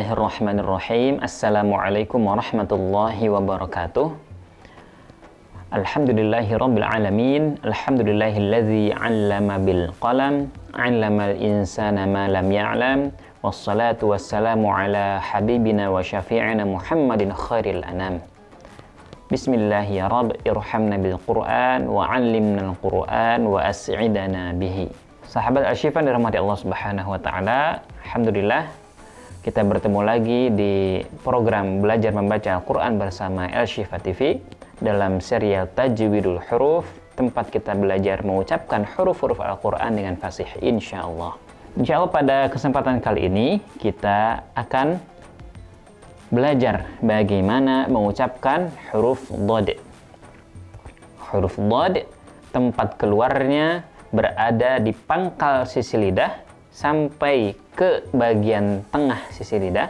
Bismillahirrahmanirrahim. Assalamualaikum warahmatullahi wabarakatuh. Alhamdulillahirabbil alamin. Alhamdulillahilladzi 'allama bil qalam, 'allamal insana ma lam ya'lam. Wassalatu wassalamu ala habibina wa syafi'ina Muhammadin khairil anam. Bismillah ya Rabb, irhamna bil Qur'an wa 'allimna al Qur'an wa as'idana bihi. Sahabat Al-Syifa dirahmati Allah Subhanahu wa taala. Alhamdulillah kita bertemu lagi di program Belajar Membaca Al-Quran bersama Al-Syifa TV dalam serial Tajwidul Huruf, tempat kita belajar mengucapkan huruf-huruf Al-Quran dengan fasih, insyaallah. Insyaallah pada kesempatan kali ini kita akan belajar bagaimana mengucapkan huruf dhad. Huruf dhad, tempat keluarnya berada di pangkal sisi lidah sampai ke bagian tengah sisi lidah,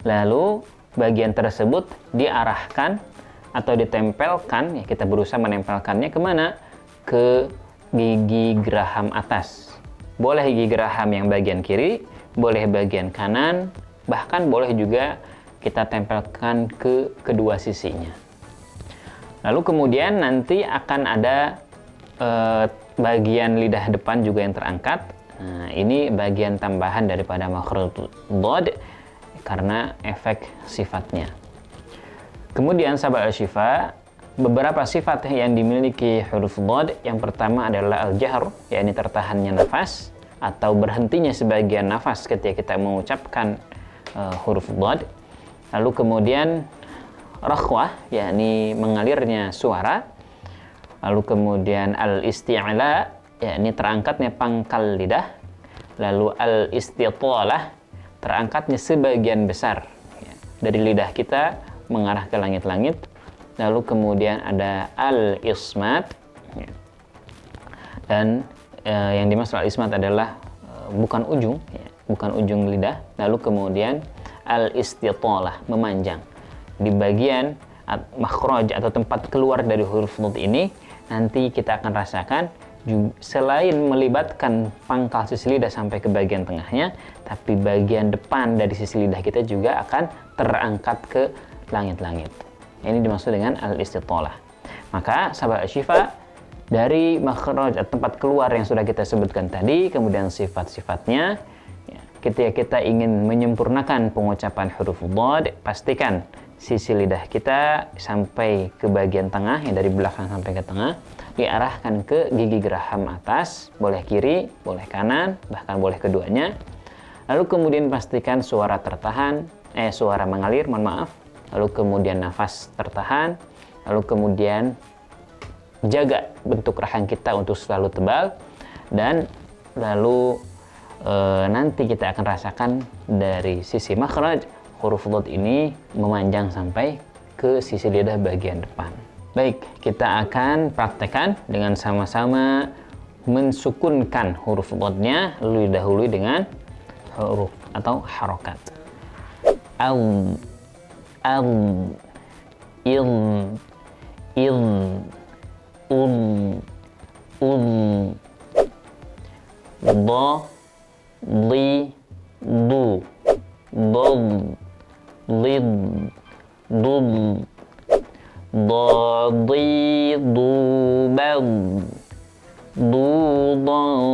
lalu bagian tersebut diarahkan atau ditempelkan, ya kita berusaha menempelkannya kemana? Ke gigi geraham atas. Boleh gigi geraham yang bagian kiri, boleh bagian kanan, bahkan boleh juga kita tempelkan ke kedua sisinya. Lalu kemudian nanti akan ada bagian lidah depan juga yang terangkat. Nah, ini bagian tambahan daripada makhraj dhad karena efek sifatnya. Kemudian sahabat Al-Syifa, beberapa sifat yang dimiliki huruf dhad, yang pertama adalah al-jahr, yakni tertahannya nafas atau berhentinya sebagian nafas ketika kita mengucapkan huruf dhad. Lalu kemudian rakhwah, yakni mengalirnya suara. Lalu kemudian al-isti'la, yakni terangkatnya pangkal lidah. Lalu al-istitalah, terangkatnya sebagian besar dari lidah kita mengarah ke langit-langit. Lalu kemudian ada al-ismat, dan yang dimaksud al-ismat adalah bukan ujung lidah. Lalu kemudian al-istitalah, memanjang. Di bagian makhraj atau tempat keluar dari huruf dhad ini nanti kita akan rasakan selain melibatkan pangkal sisi lidah sampai ke bagian tengahnya, tapi bagian depan dari sisi lidah kita juga akan terangkat ke langit-langit. Ini dimaksud dengan al-istitalah. Maka sahabat Al-Syifa, dari makhraj atau tempat keluar yang sudah kita sebutkan tadi, kemudian sifat-sifatnya, ketika kita ingin menyempurnakan pengucapan huruf dhad, pastikan sisi lidah kita sampai ke bagian tengah, yang dari belakang sampai ke tengah, diarahkan ke gigi geraham atas, boleh kiri, boleh kanan, bahkan boleh keduanya. Lalu kemudian pastikan suara suara mengalir, lalu kemudian nafas tertahan, lalu kemudian jaga bentuk rahang kita untuk selalu tebal, dan lalu nanti kita akan rasakan dari sisi makhraj huruf dhad ini memanjang sampai ke sisi lidah bagian depan. Baik, kita akan praktekkan dengan sama-sama mensukunkan huruf dhadnya, lalu didahului dengan huruf atau harokat. Al, il, do, li, du, dod, lid, dud, ضادي ضوبض ضوضاني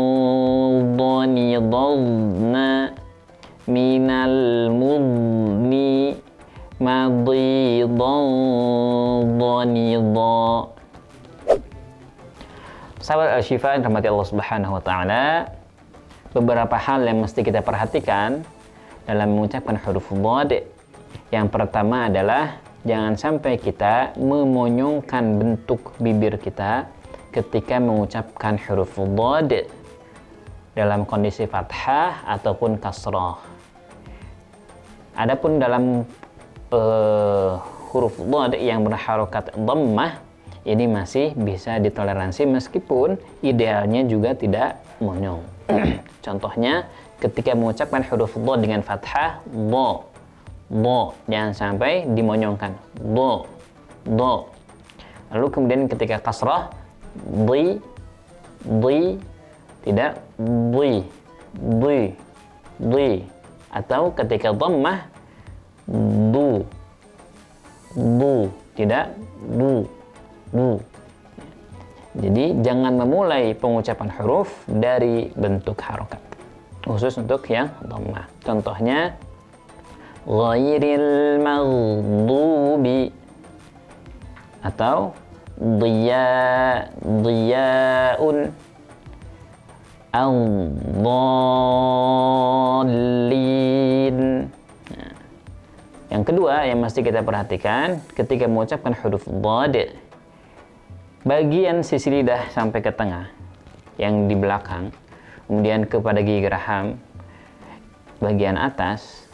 ضضنا من المضني مضيضا ضنيضا. Sahabat Al-Syifa yang dirahmati Allah Subhanahu wa taala, beberapa hal yang mesti kita perhatikan dalam mengucapkan huruf dhad. Yang pertama adalah jangan sampai kita memonyongkan bentuk bibir kita ketika mengucapkan huruf dhad dalam kondisi fathah ataupun kasrah. Adapun dalam huruf dhad yang berharokat dhammah, ini masih bisa ditoleransi meskipun idealnya juga tidak monyong. Contohnya ketika mengucapkan huruf dhad dengan fathah, do, jangan sampai dimonyongkan, do. Lalu kemudian ketika kasrah, di, tidak, di. Atau ketika dhammah, du, tidak du. Jadi jangan memulai pengucapan huruf dari bentuk harokat, khusus untuk yang dhammah. Contohnya ghairil maghdubi atau diyaun al-dhallin. Nah, yang kedua yang mesti kita perhatikan ketika mengucapkan huruf dhad, bagian sisi lidah sampai ke tengah yang di belakang, kemudian kepada gigi geraham bagian atas,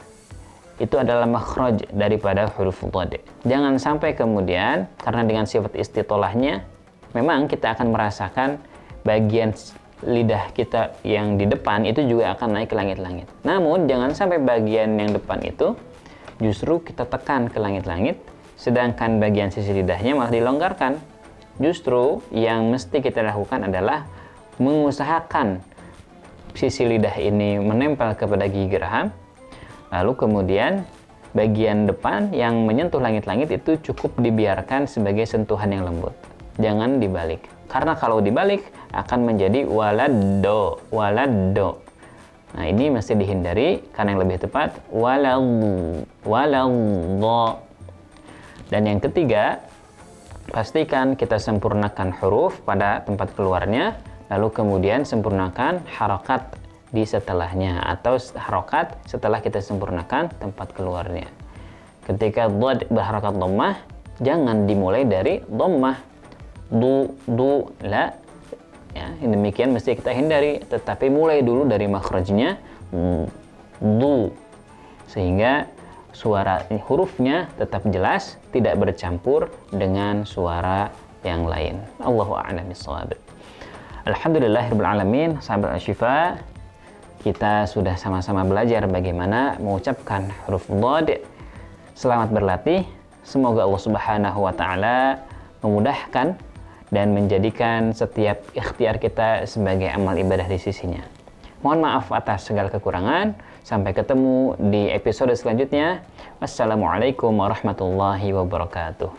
itu adalah makhraj daripada huruf dhad. Jangan sampai kemudian, karena dengan sifat istitolahnya memang kita akan merasakan bagian lidah kita yang di depan itu juga akan naik ke langit-langit. Namun jangan sampai bagian yang depan itu justru kita tekan ke langit-langit, sedangkan bagian sisi lidahnya malah dilonggarkan. Justru yang mesti kita lakukan adalah mengusahakan sisi lidah ini menempel kepada gigi geraham, lalu kemudian bagian depan yang menyentuh langit-langit itu cukup dibiarkan sebagai sentuhan yang lembut. Jangan dibalik. Karena kalau dibalik akan menjadi waladdo. Nah, ini mesti dihindari, karena yang lebih tepat waladdo. Dan yang ketiga, pastikan kita sempurnakan huruf pada tempat keluarnya, lalu kemudian sempurnakan harokat di setelahnya, atau harokat setelah kita sempurnakan tempat keluarnya. Ketika dhad berharokat dhammah, jangan dimulai dari dhammah du, la, ya, demikian mesti kita hindari, tetapi mulai dulu dari makhrajnya du, sehingga suara hurufnya tetap jelas, tidak bercampur dengan suara yang lain. Allahu a'lam bishawab. Alhamdulillahirabbil alamin, sahabat Asy-Syifa, kita sudah sama-sama belajar bagaimana mengucapkan huruf dhad. Selamat berlatih. Semoga Allah Subhanahu wa taala memudahkan dan menjadikan setiap ikhtiar kita sebagai amal ibadah di sisinya. Mohon maaf atas segala kekurangan. Sampai ketemu di episode selanjutnya. Wassalamualaikum warahmatullahi wabarakatuh.